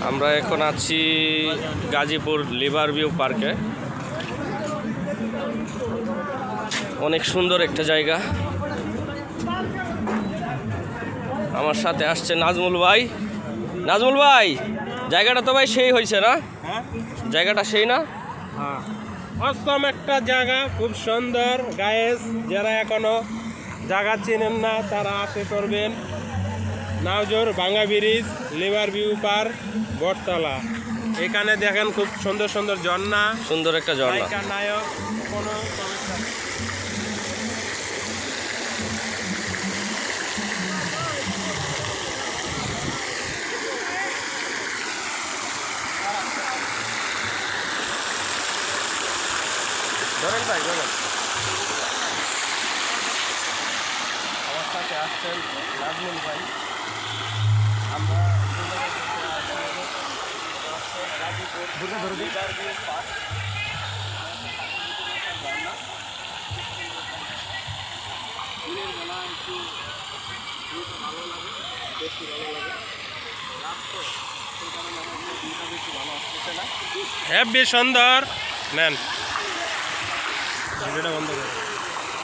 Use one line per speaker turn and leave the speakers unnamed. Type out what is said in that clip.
আমরা এখন আছি গাজীপুর লিভার ভিউ পার্কে। অনেক সুন্দর একটা জায়গা। আমার সাথে আসছে নাজমুল ভাই। নাজমুল ভাই, জায়গাটা তো ভাই সেই হয়েছে না? জায়গাটা সেই না?
অসম একটা জায়গা, খুব সুন্দর। গায়েস যারা এখনো জায়গা চেনেন না তারা আসতে করবেন। নাওজোর ভাঙ্গা ব্রিজ, লিভার ভিউ পার্ক, বটতলা। এখানে দেখেন খুব সুন্দর সুন্দর ঝর্ণা,
সুন্দর একটা ঝর্ণা।
নায়িকা নায়ক কোনো সমস্যা নেই।
ধরেন ভাই, ধরেন। আমার সাথে আসছেন নাজমুল ভাই। আমরা
হেব্বি সুন্দর। নেন ভিডিওটা বন্ধ করুন।